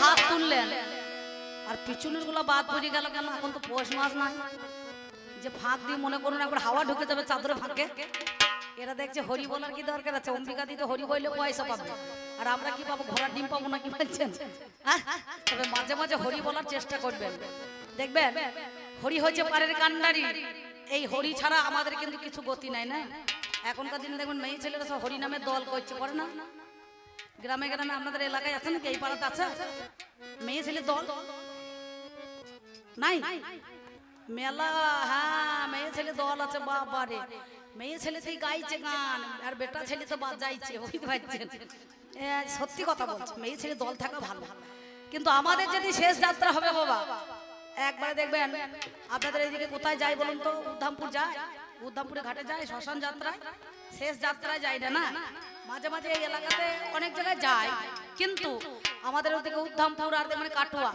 হাত তুললেন আর পিছনের গুলো বাদ পড়ে গেল কেন? এখন তো পৌষ মাস নাই যে ফাঁক দিয়ে মনে করুন একবার হাওয়া ঢুকে যাবে চাদরে ফাঁকে। এরা দেখছে হরি বলার কি দরকার আছে? অম্বিকা দিতে হরি বললে পয়সা পাবে, আর আমরা কি পাবো? ঘোড়ার ডিম পাবো না, কি বলছেন? তবে মাঝে মাঝে হরি বলার চেষ্টা করবেন, দেখবেন হরি হচ্ছে পারের কান্ডারি। এই হরি ছাড়া আমাদের কিন্তু কিছু গতি নাই না। এখনকার দিনে দেখবেন মেয়ে ছেলেরা সব হরি নামে দল করছে, করে না? গ্রামে গ্রামে আপনাদের এলাকায় আছে নাকি? এই পাড়াতে আছে মেয়ে ছেলে দল নাই? মেলা, হ্যাঁ মেয়ে ছেলে দল আছে। বাবারে, মেয়ে ছেলেতেই গাইছে গান আর বেটা ছেলে তো বাজাইছে, বুঝতে পারছেন? সত্যি কথা বলছে, মেয়ে ছেলে দল থাকা ভালো। কিন্তু আমাদের যদি শেষ যাত্রা হবে বাবা, একবারে দেখবেন আপনাদের এইদিকে কোথায় যায় বলুন তো? উদ্ধামপুর যায়, উদ্ধামপুরে ঘাটে যায়, শ্মশান যাত্রায়, শেষ যাত্রায় যায় না? মাঝে মাঝে এই এলাকাতে অনেক জায়গায় যায়, কিন্তু আমাদের ওদিকে উদ্ধামপুর আর মানে কাটুয়া,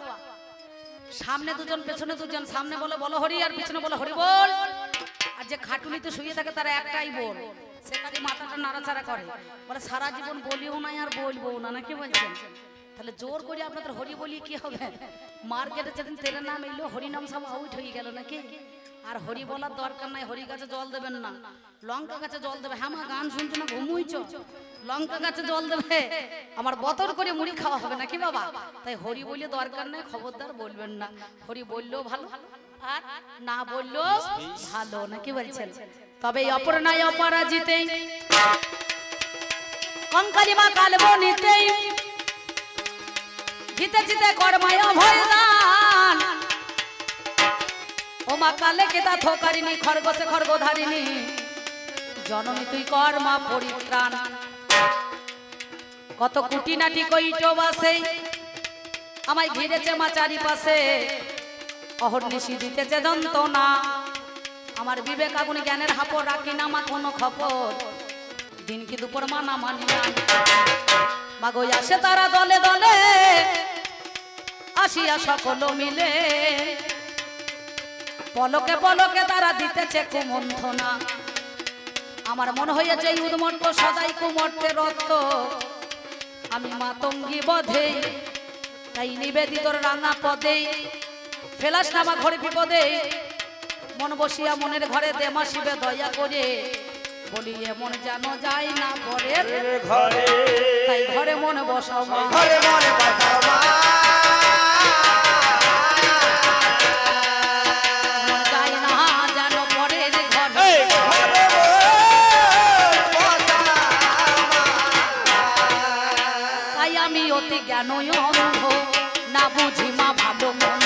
সামনে দুজন পেছনে দুজন, সামনে বলে বলো হরি আর পিছনে বলে হরি বল। আর যে খাটুনিতে শুয়ে থাকে তারা একটাই বল, সেখানে মাথাটা নাড়াচাড়া করে, বলে সারা জীবন বলিও নাই আর বলবো না, নাকি বলছেন? তাহলে জোর করে আপনাদের হরি বলি কি হবে? মার্কেটে যেদিন তেলের নাম এলো হরি নাম সব আউট হয়ে গেল নাকি? আর হরি বলার দরকার নাই। হরি গাছে জল দেবেন না, লঙ্কা গাছে জল দেবে। হ্যাঁ মা গান শুনছো না, ঘুমুইছ? লঙ্কা গাছে জল দেবে, আমার বতর করে মুড়ি খাওয়া হবে নাকি বাবা? তাই হরি বলে দরকার নাই, খবরদার বলবেন না। হরি বললেও ভালো আর না বললেও ভালো, নাকি বলছেন? তবে অপরনায় অপরাজিতেই কঙ্কালী মা কালবনিতেই জিতে জিতে কর্মায় অভয়দান। ও মা কালে কেতা থোকারিনী, খরগোশে খর্গধারিণী, জননী তুই কর্মা পরিত্রাণ। কত কুটিনাটি কইটো বাসে আমায় ঘিরেছে মা চারিপাশে, অহর্নিশি দিতেছে যন্ত্রণা। আমার বিবেক আগুন জ্ঞানের হাপড়, রাখি না মা কোনো খবর, দিন কি দুপুর মানা মানি না। মাগো আসে তারা দলে দলে, আসিয়া সকল মিলে, পলকে পলকে তারা দিতেছে কুমন্থনা। আমার মন হয়েছে উদ্মট্ট সদাই কুমট্টে রক্ত, আমি মাতঙ্গী বধে তাই নিবেদিতর রাঙা পদে, ফেলাস না মা ঘরে বিপদে, মন বসিয়া মনের ঘরে দে মা শিবে দয়া করে, বলি এমন যেন যায় না পরের ঘরে, তাই ঘরে মন বসাও মা, ঘরে মনে বসাও মা, যায় না যেন পরের ঘরে, তাই আমি অতি জ্ঞান অন্ধ, না বুঝি মা ভালো মন।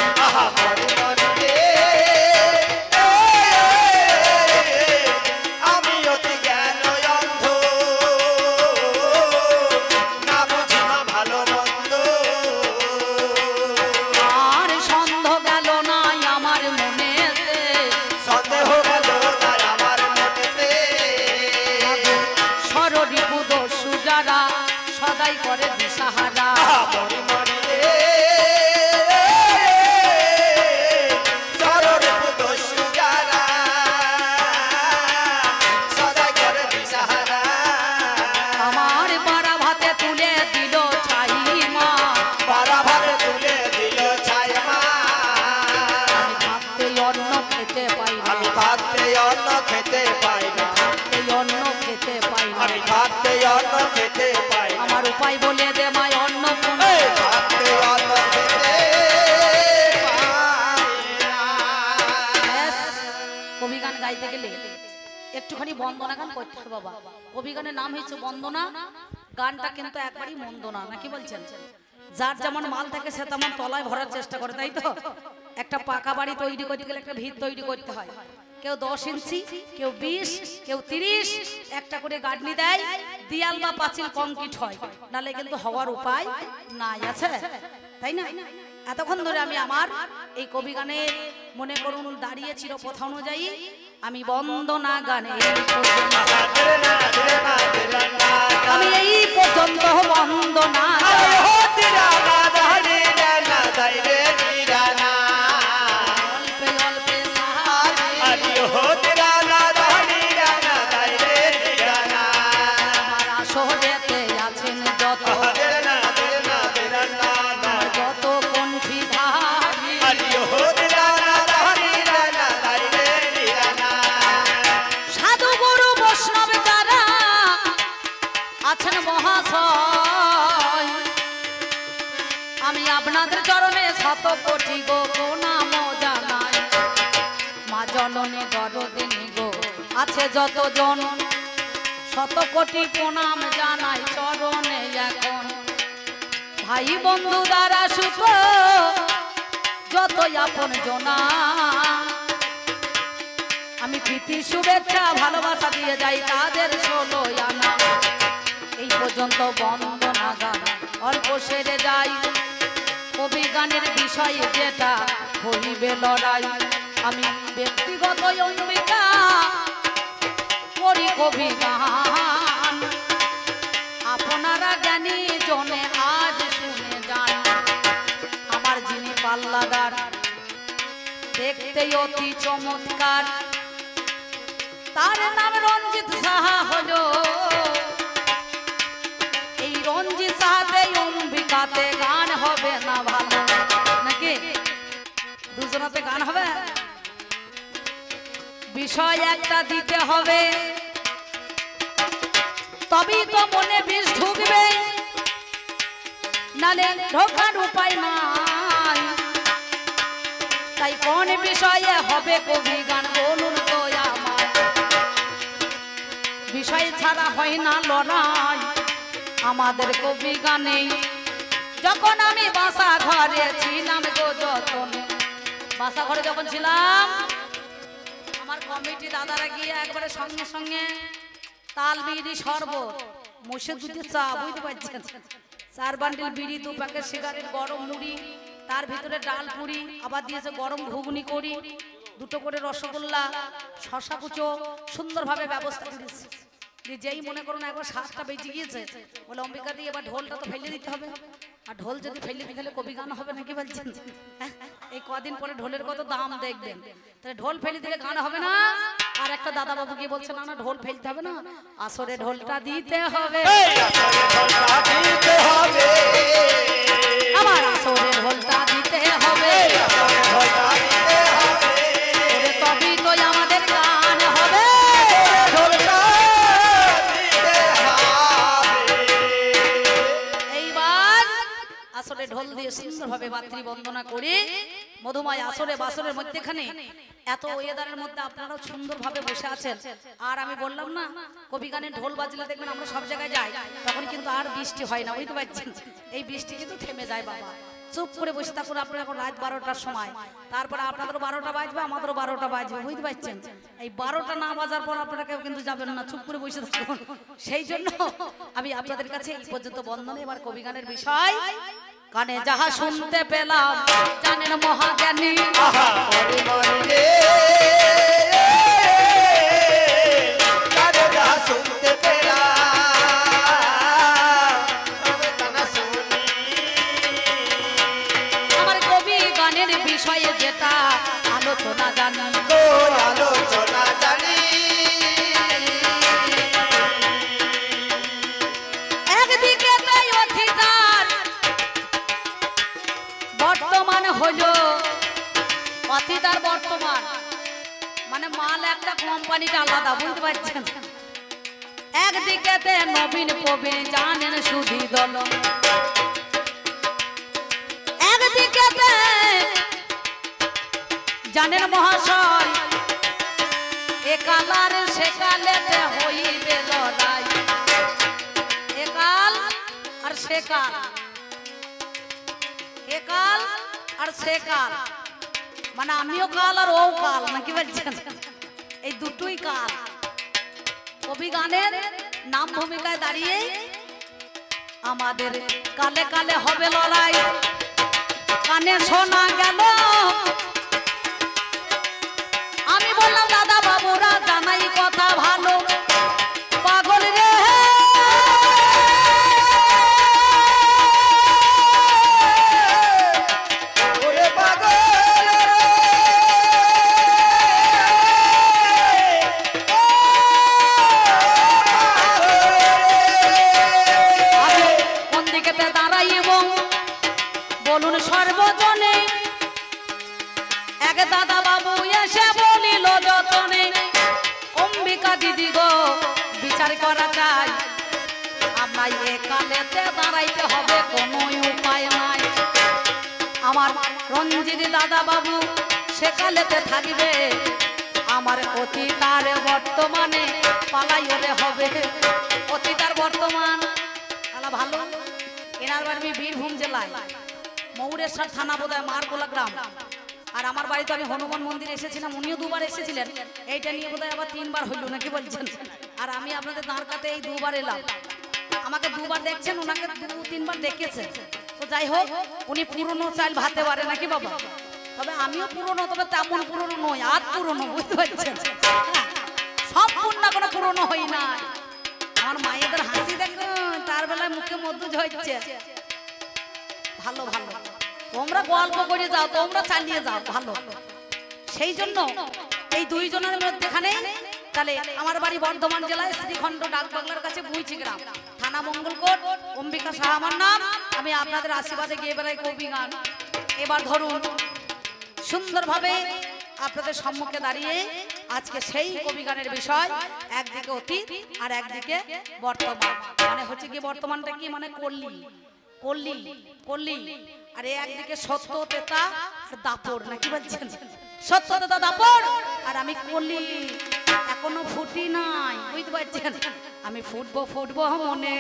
সদাই করে দিশাহারা, আমার বাড়া ভাতে তুলে দিল ছাই মা, বাড়া ভাতে তুলে দিল ছাই মা। আমি ভাতে অন্ন খেতে পাই না, আমি ভাতে অন্ন খেতে পাই না, অন্ন খেতে পাই না, আমি ভাতে অন্ন খেতে পাই না। আমার উপায় বলে দে মাই অন্ন কোন, ভাতে অন্ন খেতে পাই না। কবি গান গাইতে গেলে একটুখানি বন্দনা গান করতে হবে বাবা। কবি গানের নাম হচ্ছে বন্দনা, গানটা কিন্তু একবারই মন্দ না, নাকি বলছেন? যার যেমন মাল থাকে সে তেমন তলায় ভরার চেষ্টা করে, তাই তো? একটা পাকা বাড়ি তৈরি করতে গেলে একটা ভিত তৈরি করতে হয়, কেউ 10 ইঞ্চি, কেউ 20, কেউ 30, একটা করে গাঁথনি দেয়, দিয়াল বা পাঁচিল কংক্রিট হয়, নালে কিন্তু হওয়ার উপায় নাই, আছে তাই না? এতক্ষণ ধরে আমি আমার এই কবি গানে মনে করুন দাঁড়িয়ে চিরপথা অনুযায়ী আমি বন্দনা গানে আমি এই পর্যন্ত বন্দনা যত আপনাদের চরণে শত কোটি গো প্রণাম জানাই। মা জননী দরদিনী গো আছে যত জন, শত কোটি প্রণাম জানাই চরণে এখন। ভাই বন্ধু দ্বারা সুখ যত আপন জনা, আমি প্রীতি শুভেচ্ছা ভালোবাসা দিয়ে যাই তাদের 16 আনা। এই পর্যন্ত বন্দনা গান অল্প সেরে যাই, কবি গানের বিষয়ে যেটা হইবে লড়াই। আমি ব্যক্তিগত অম্বিকা করি কবি গান, আপনারা জ্ঞানী জনে আজ শুনে যান। আমার যিনি পাল্লাদার দেখতে অতি চমৎকার, তার নাম রঞ্জিত সাহা হলো। এই রঞ্জিত সাহাতে অম্বিকাতে গান হবে না ভালো নাকি? দুজনাতে গান হবে, বিষয় একটা দিতে হবে, তবেই তো মনে বিষ ঢুকবে, নালে ঢোকার উপায় নাই। তাই কোন বিষয়ে হবে কবি গান বলুন তো আমার? বিষয় ছাড়া হয় না লড়াই আমাদের কবি গানে। যখন আমি বাসা ঘরে ছিলাম গো যতনে, বাসা ঘরে যখন ছিলাম আমার কমিটি দাদারা গিয়ে একবারে সঙ্গে সঙ্গে তাল বিড়ি শরবত মোষে দুধের চা, বুঝতে পারছেন, 4 বান্ডিল বিড়ি, 2 প্যাকেট সিগারেট, গরম মুড়ি, তার ভিতরে ডাল পুরি, আবার দিয়েছে গরম ঘুগনি করি, 2টো করে রসগোল্লা, শশা কুচো, সুন্দরভাবে ব্যবস্থা করেছে। যেই মনে করুন একবার 7টা বেজে গিয়েছে, বলে অম্বিকা দিয়ে এবার ঢোলটা তো ফেলে দিতে হবে। আর ঢোল যদি ফেলে দিতে গেলে কবি গান হবে নাকি বলছেন? এই কদিন পরে ঢোলের কত দাম দেখবেন, তাহলে ঢোল ফেলে দিলে গান হবে না। আর একটা দাদা বাবু গিয়ে বলছে না না ঢোল ফেলতে হবে না, আসরে ঢোলটা দিতে হবে, আমার আসরে ঢোলটা দিতে হবে, তবেই তো আমাদের গান হবে। এইবার আসরে ঢোল দিয়ে সুন্দরভাবে মাতৃ বন্দনা করে মধুময় আসরে বাসরের মধ্যেখানে এত ওয়েদারের মধ্যে আপনারাও সুন্দরভাবে বসে আছেন। আর আমি বললাম না কবি গানের ঢোল বাজলে দেখবেন আমরা সব জায়গায় যাই, তখন কিন্তু আর বৃষ্টি হয় না, বুঝতে পারছেন? এই বৃষ্টি কিন্তু থেমে যায় বাবা। চুপ করে বসে থাকুন আপনারা এখন রাত 12টার সময়, তারপরে আপনাদেরও 12টা বাজবে, আমাদেরও 12টা বাজবে, বুঝতে পারছেন? এই 12টা না বাজার পর আপনারা কেউ কিন্তু যাবেন না, চুপ করে বসে থাকুন। সেই জন্য আমি আপনাদের কাছে এই পর্যন্ত বন্দনে। এবার কবি গানের বিষয় কানে যাহা শুনতে পেলাম জানেন মহাজ্ঞানী, আমার কবি গানের বিষয়ে যেটা আলোচনা জানি, আলোচনা জানি। একদিকে অধিকার বর্তমান হলো, অতীতার বর্তমান মানে মাল একটা কোম্পানিটা আলাদা, বুঝতে পারছেন? একদিকে নবীন প্রবীণ জানেন সুধী দল, একদিকে জানেন মহাশয় একালার সেকালেতে হইবে লড়াই, একাল আর সেকাল, একাল আর সেকাল মানে আমিও কাল আর ও কাল, নাকি বলছেন? এই দুটোই কাল। কবি গানের নাম ভূমিকায় দাঁড়িয়ে আমাদের কালে কালে হবে লড়াই। কানে শোনা গেল, আমি বললাম দাদা বাবুরা জানাই কথা ভালো, পাগল রে বলুন সর্বজনে। এক দাদা বাবু এসে বলিল যতনে, অম্বিকা দিদি গো বিচার করা চাই, আমায় একালেতে দাঁড়াইতে হবে, কোনো উপায় নাই। রঞ্জিত দাদা বাবু সেকালেতে থাকবে, আমার অতীত আর বর্তমানে পালাই ওরে হবে। অতীত আর বর্তমান আলা ভালো। এনার বাড়ি বীরভূম জেলায় মৌরেশ্বর থানা বোধহয় মারকোলা গ্রাম। আর আমার বাড়িতে আমি হনুমান মন্দির এসেছিলাম, উনিও দুবার এসেছিলেন। এইটা নিয়ে বোধহয় আবার 3 বার হইল নাকি বলছেন। আর আমি আপনাদের দ্বারকাতে এই 2 বার এলাম। আমাকে 2 বার দেখছেন, ওনাকে 2-3 বার দেখেছেন। তো যাই হোক, উনি পুরনো চাল ভাতে পারে নাকি বাবা। তবে আমিও পুরনো, তবে তেমন পুরনো নই, আর পুরনো, বুঝতে পারছেন। সম্পূর্ণ কোনো পুরনো হই না। আমার মায়েদের হাসি দেখুন, তার বেলায় মুখে মধু ঝরছে। ভালো ভালো, তোমরা গল্প করে যাও, তোমরা চালিয়ে যাও ভালো। সেই জন্য এই 2 জনের মধ্যেখানে তাহলে আমার বাড়ি বর্ধমান জেলায় শ্রীখণ্ড ডাকবাংলার কাছে বুইচি গ্রাম, থানা মঙ্গলকোট, অম্বিকা সাহা আমার নাম। আমি আপনাদের আশীর্বাদে গিয়ে বেড়াই কবি গান। এবার ধরুন সুন্দরভাবে আপনাদের সম্মুখে দাঁড়িয়ে আজকে সেই কবি গানের বিষয়, একদিকে অতীত আর একদিকে বর্তমান। মানে হচ্ছে কি বর্তমানটা কি মানে কল্লি কল্লি কল্লি, আর একদিকে সত্য তেতা আর দাপড় নাকি বলছেন। সত্য তেতা দাপড় আর আমি কল্লি, এখনো ফুটি নাই, বুঝতে পারছেন। আমি ফুটবো ফুটবো মনে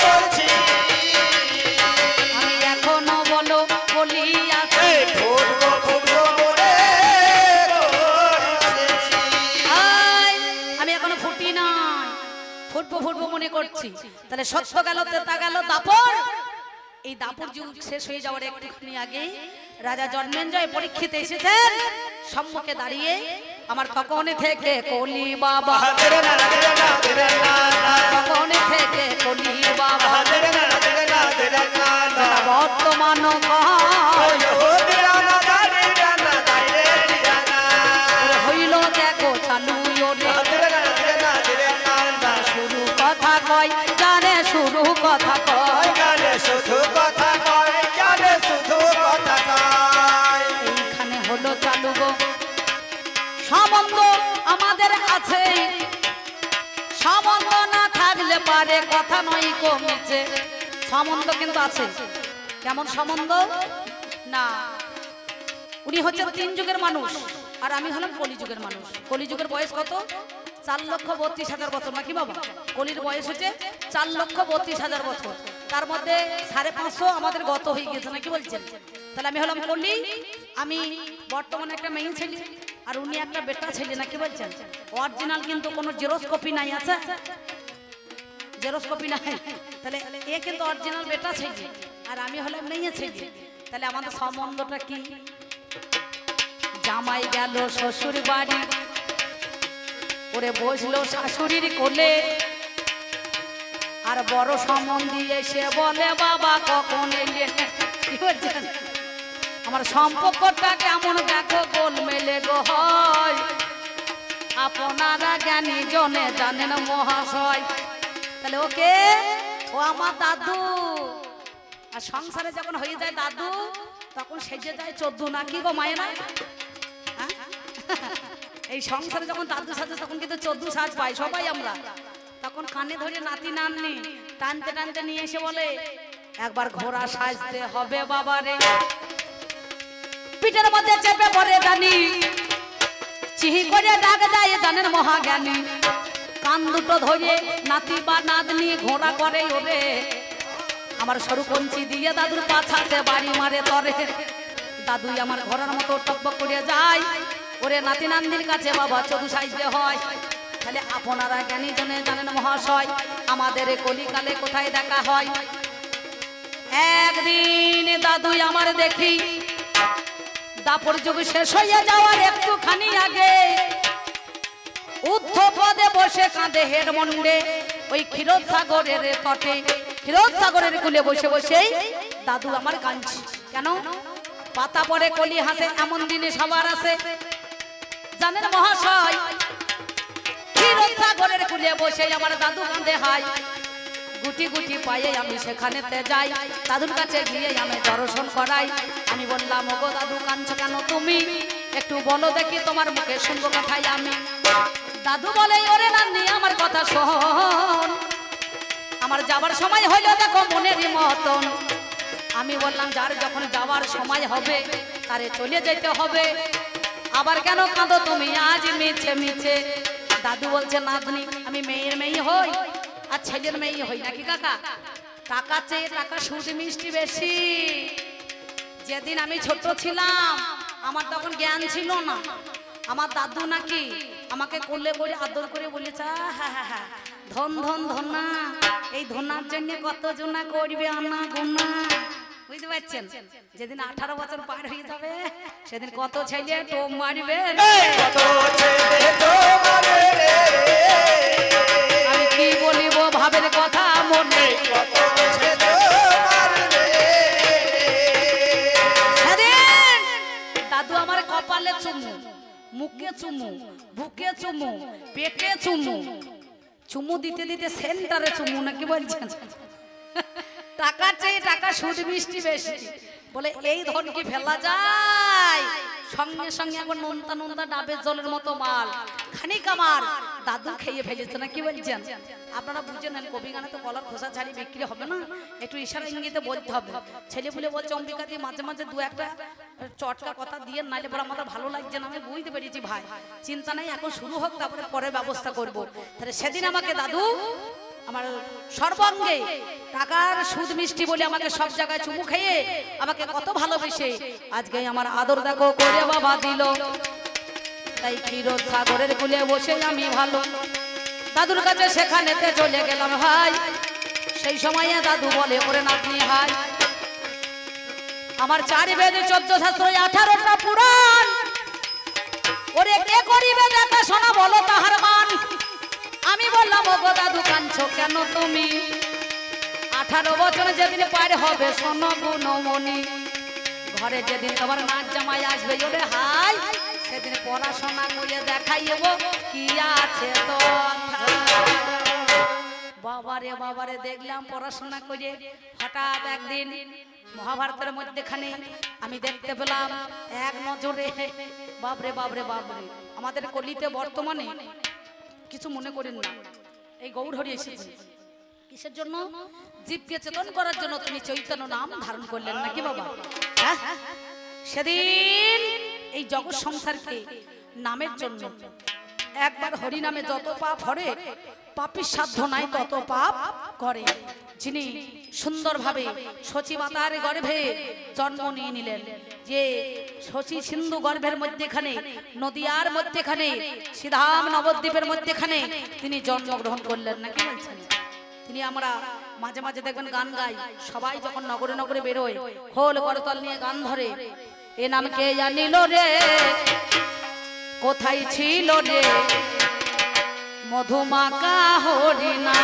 করছি, আমি এখনো বলো কলি আছে। আমি এখনো ফুটি নাই, ফুটবো ফুটবো মনে করছি। তাহলে সত্য গেল তেতা গেল দাপড়। এই দাপড় যুগ শেষ হয়ে যাওয়ার একটুখানি আগে রাজা জন্মেঞ্জয় পরীক্ষিত এসেছেন সম্মুখে দাঁড়িয়ে। আমার কখন থেকে কলি বাবা, কখন থেকে কলি বাবা, বর্তমান হইল দেখো চালু শুরু কথা কয়, জানে শুরু কথা কয়, শুধু কথা কয়, জানে শুধু কথা কয়। এইখানে হলো চালু গো সম্বন্ধ আমাদের আছে, সম্বন্ধ না থাকলে পারে কথা নয় কমেছে। সম্বন্ধ কিন্তু আছে। কেমন সম্বন্ধ না, উনি হচ্ছেন 3 যুগের মানুষ আর আমি হলাম কলিযুগের মানুষ। কলিযুগের বয়স কত? 4,32,000 বছর নাকি বাবা। কলির বয়স হচ্ছে 4,32,000 বছর। তার মধ্যে 550 আমাদের গত হয়ে গেছে নাকি বলছেন। তাহলে আমি হলাম কলি। আমি বর্তমানে একটা মেয়ে ছেলে আর উনি একটা বেটা ছেলে নাকি বলছেন। অরিজিনাল কিন্তু কোনো জেরক্স কপি নাই, আছে জেরক্স কপি নাই। তাহলে এ কিন্তু অরিজিনাল বেটা ছেলে আর আমি হলাম মেয়ে ছেলে। তাহলে আমাদের সম্বন্ধটা কি? জামাই গেল শ্বশুর বাড়ি, ওরে বসলো শাশুড়ির কোলে, আর বড় সম্বন্ধী এসে বলে বাবা কখন এলে। কি বলছেন? আমার সম্পর্কটা কেমন দেখো গোল মেলে গো হয়, আপনারা জ্ঞানী জনে জানেন মহাশয়। তাহলে ওকে ও আমার দাদু। আর সংসারে যখন হয়ে যায় দাদু তখন সেজে যায় 14 নাকি গো মায়েরা। এই সংসারে যখন দাদু সাজে তখন কিন্তু 14 সাজ পাই সবাই আমরা। তখন কানে ধরে নাতি নাতনি টানতে টানতে নিয়ে এসে বলে একবার ঘোড়া সাজতে হবে বাবারে। পিঠের মধ্যে চেপে পড়ে জানি, চিহি করে ডাক দেয় জানেন মহাজ্ঞানী। কান দুটো ধরে নাতি বা নাতনি ঘোড়া করে ওরে, আমার সরু কঞ্চি দিয়ে দাদুর পাছাতে বাড়ি মারে তরে। দাদুই আমার ঘোড়ার মতো টকবক করে যায়, ওরে নাতি নাতনির কাছে বাবা 14 সাজতে হয়। তাহলে আপনারা জ্ঞানী জনে জানেন মহাশয়, আমাদের কলিকালে কোথায় দেখা হয়। একদিন দাদুই আমার দেখি দাপড় যুগ শেষ হয়ে যাওয়ার একটুখানি আগে উদ্ধ পদে বসে কাঁদে হেড মন্ডে ওই ক্ষীরোদ সাগরের তটে। ক্ষীরোদ সাগরের কূলে বসে বসেই দাদু আমার কাঁদছে। কেন? পাতা পরে কলি হাসে এমন দিনে সবার আসে জানেন মহাশয়। ক্ষীরোদ সাগরের কূলে বসে আমার দাদু কাঁদে হায়। গুটি গুটি পায়ে আমি সেখানেতে যাই, দাদুর কাছে গিয়ে আমি দর্শন করাই। আমি বললাম ওগো দাদু কাঁদছো কেন তুমি, একটু বলো দেখি তোমার মুখে শুনবো কথাই আমি। দাদু বলে ওরে নান্নি আমার কথা শোন, আমার যাবার সময় হইল দেখো মনেরই মতন। আমি বললাম যার যখন যাওয়ার সময় হবে তারে চলে যেতে হবে, আবার কেন কাঁদো তুমি আজ মিছে মিছে। দাদু বলছে নাতনি আমি মেয়ের মেয়ে হই আর ছেলের মেয়ে হই নাকি কাকা? টাকা চেয়ে টাকা সুদ মিষ্টি বেশি। যেদিন আমি ছোট ছিলাম আমার তখন জ্ঞান ছিল না, আমার দাদু নাকি আমাকে কোলে করে আদর করে বলেছে হ্যাঁ হ্যাঁ হ্যাঁ ধন ধন ধনা, এই ধনার জন্য কত জনা করবে আনা গোনা, বুঝতে পারছেন? যেদিন 18 বছর পার হয়ে যাবে সেদিন কত ছেলে টোপ মারবে। আমি কি বলিব ভাবের কথা মনে, দাদু আমার কপালে চুমু, মুখে চুমু, বুকে চুমু, পেটে চুমু, চুমু দিতে দিতে সেন্টারে চুমু নাকি বলছেন? টাকা চেয়ে টাকা সুদ মিষ্টি বেশি বলে এই ধন কি ফেলা যায়? সঙ্গে সঙ্গে এখন নোনতা নোনতা ডাবের জলের মতো মাল খানিক আমার দাদু খেয়ে ফেলেছে না কি বলছেন? আপনারা বুঝে নেন কবি গানে তো কলার খোসা ছাড়ি বিক্রি হবে না, একটু ইশারা ইঙ্গিতে বলতে হবে। ছেলে বলে বলছে অম্বিকা দিয়ে মাঝে মাঝে দু একটা চটকা কথা দিয়ে নাইলে পরে আমাদের ভালো লাগছে না। আমি বুঝতে পেরেছি ভাই, চিন্তা নাই, এখন শুরু হোক তারপরে পরে ব্যবস্থা করব। তাহলে সেদিন আমাকে দাদু আমার সর্বাঙ্গে টাকার সুদ মিষ্টি বলে আমাকে সব জায়গায় চুমু খেয়ে আমাকে কত ভালোবেসে আজকে আমার আদর দেখো করে বাবা দিল। তাই ক্ষীর সাগরের কুলে বসে আমি ভালো দাদুর কাছে সেখানেতে চলে গেলাম ভাই। সেই সময়ে দাদু বলে ওরে নাতনি হাই, আমার 4 বেদ 14 শাস্ত্র 18টা পুরাণ, ওরে কে করিবে দেখাশোনা বলো তাহার মান। আমি বললাম ওগো দাদু কাঁদছো কেন তুমি, 18 বছর যেদিন পার হবে শোনো গুণমণি, ঘরে যেদিন তোমার নাচ জামাই আসবে ওরে হাই, সেদিন পড়াশোনা করে দেখাইব কি আছে তো। বাবারে বাবারে দেখলাম পড়াশোনা করে হঠাৎ একদিন মহাভারতের মধ্যেখানে আমি দেখতে পেলাম এক নজরে, বাবরে বাবরে বাবরে, আমাদের কলিতে বর্তমানে কিছু মনে করেন না, এই গৌর হরি এসেছে কিসের জন্য? জীবকে চেতন করার জন্য তিনি চৈতন্য নাম ধারণ করলেন নাকি বাবা? হ্যাঁ, সেদিন এই জগৎ সংসারকে নামের জন্য, একবার হরি নামে যত পাপ হরে পাপীর সাধ্য নাই তত পাপ করে। যিনি সুন্দরভাবে শচী মাতার গর্ভে জন্ম নিয়ে নিলেন, যে শচী সিন্ধু গর্ভের মধ্যেখানে নদিয়ার মধ্যেখানে শ্রীধাম নবদ্বীপের মধ্যেখানে তিনি জন্মগ্রহণ করলেন নাকি বলছেন? তিনি আমরা মাঝে মাঝে দেখবেন গান গাই, সবাই যখন নগরে নগরে বেরোয় খোল করতল নিয়ে গান ধরে, এ নাম কে জানিল রে, কোথায় ছিল রে মধুমাকা হরিণা,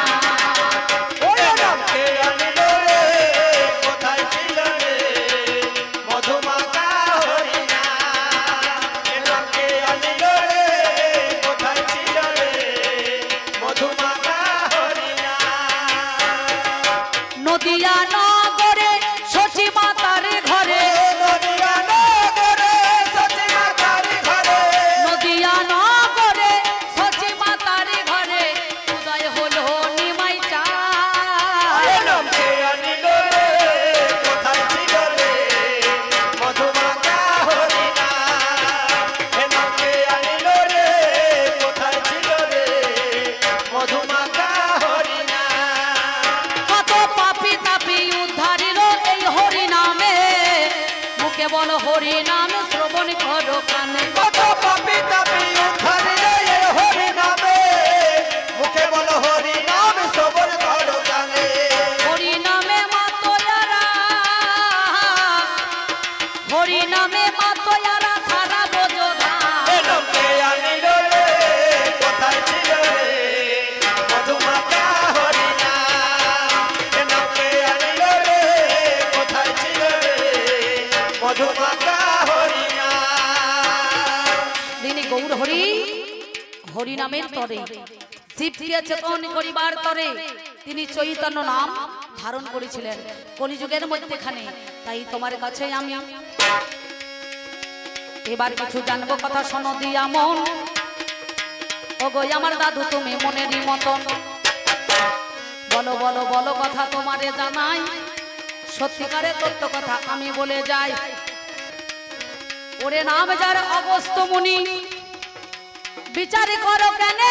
ওরে নাম কে জানিল রে, কোথায় ছিল রে মধুমাকা হরিণা, এ নাম কে জানিল রে, কোথায় ছিল রে মধুমাকা হরিণা। নদিয়া নগরে শচী মাতার ঘরে, নদিয়া নগরে শচী মাতার ঘরে, নদিয়া নগরে শচী মাতার ঘরে উদয় হলো নিমাই চাঁদ। এ নাম কে জানিল রে, কোথায় ছিল রে মধুমাকা হরিণা, এ নাম কে জানিল রে, কোথায় ছিল রে মধুমাকা হরিণা। কত পাপী তাপী উদ্ধারিল এই হরি নামে, মুখে বল হরি নাম শ্রবণ করো কানে। কত পাপী তাপী উদ্ধারিল এই হরি নামে, মুখে বলো হরি নাম শ্রবণ করো কানে। হরি নামে মাতয়ারা, হরি নামে মাতয়ারা সারা বোঝা। এ নাম কে জানিল রে, কোথায় ছিল রে মধুমাকা হরিণা, এ নাম কে জানিল রে, কোথায় ছিল রে মধুমাকা হরিণা। তিনি গৌর হরি, হরি নামের তরে জীবকে চেতন করিবার তরে তিনি চৈতন্য নাম ধারণ করেছিলেন কলিযুগের মধ্যেখানে। তাই তোমার কাছে আমি এবার কিছু জানবো কথা শোনো দিয়া মন, ওগো আমার দাদু তুমি মনেরই মতন, বলো বলো বলো কথা তোমারে জানাই, সত্যিকারের তত্ত্ব কথা আমি বলে যাই। ওরে নাম যার অগস্ত্য মুনি, বিচার করো কেন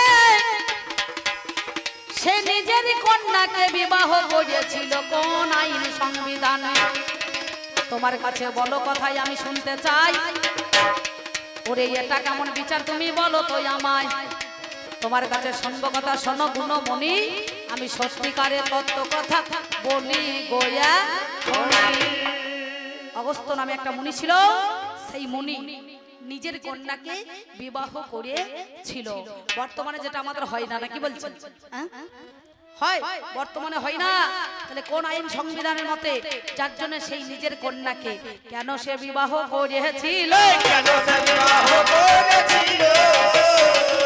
সে নিজের কন্যাকে বিবাহ করেছিল কোন আইন সংবিধানে? তোমার কাছে বলো কথাই আমি শুনতে চাই। ওরে এটা কেমন বিচার তুমি বলো তো আমায়। তোমার কাছে শুনবো কথা, শোনো গুণমণি, আমি সত্যিকারের তত্ত্ব কথা বলি গোয়া। অগস্ত্য নামে একটা মুনি ছিল, সেই মুনি নিজের কন্যাকে বিবাহ করেছিল। বর্তমানে যেটা আমাদের হয় না, নাকি বলছেন? হয়, বর্তমানে হয় না। তাহলে কোন আইন সংবিধানের মতে যার জন্য সেই নিজের কন্যাকে কেন সে বিবাহ করেছিল?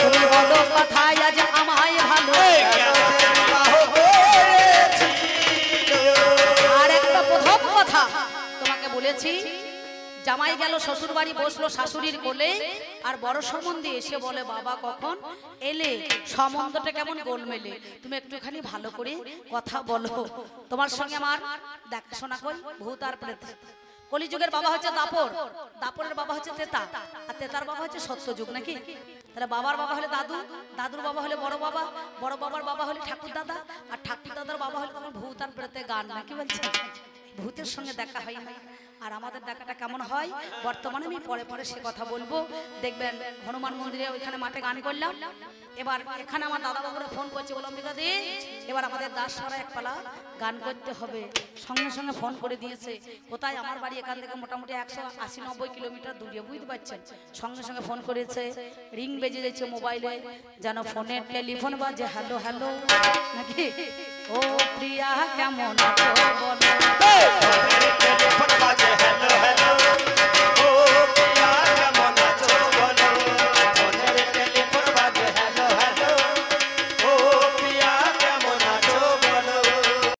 তুমি বলো কথায় আজ আমায় ভালো। আর একটা প্রথম কথা তোমাকে বলেছি, জামাই গেল শ্বশুর বাড়ি, বসলো শাশুড়ির কোলে, আর বড় সম্বন্ধে এসে বলে বাবা কখন এলে, সম্বন্ধটা কেমন গোলমেলে, তুমি একটুখানি ভালো করে কথা বলো, তোমার সঙ্গে আমার দেখাশোনা করি। ভূত আর প্রেত। কলিযুগের বাবা হচ্ছে দাপর, দাপরের বাবা হচ্ছে তেতা, আর তেতার বাবা হচ্ছে সত্যযুগ, নাকি? তাহলে বাবার বাবা হলে দাদু, দাদুর বাবা হলে বড় বাবা, বড় বাবার বাবা হলে ঠাকুর দাদা, আর ঠাকুর দাদার বাবা হলে তোমার ভূত আর প্রেতে গান, নাকি বলছে? ভূতের সঙ্গে দেখা হয় না। আর আমাদের দেখাটা কেমন হয় বর্তমানে আমি পরে পরে সে কথা বলবো। দেখবেন হনুমান মন্দিরে ওইখানে মাঠে গান করলাম, এবার এখানে আমার দাদা বাবুরা ফোন করছে, বললাম দিদি এবার আমাদের দাসপাড়া এক পালা গান করতে হবে। সঙ্গে সঙ্গে ফোন করে দিয়েছে। কোথায়? আমার বাড়ি এখান থেকে মোটামুটি 180-90 কিলোমিটার দূরে, বুঝতে পারছেন? সঙ্গে সঙ্গে ফোন করেছে, রিং বেজে যাচ্ছে মোবাইলে, যেন ফোনের টেলিফোন বাজে, হ্যালো হ্যালো, নাকি? ও প্রিয়া কেমন আছো বলো, টেলিফোন বাজে হ্যালো হ্যালো।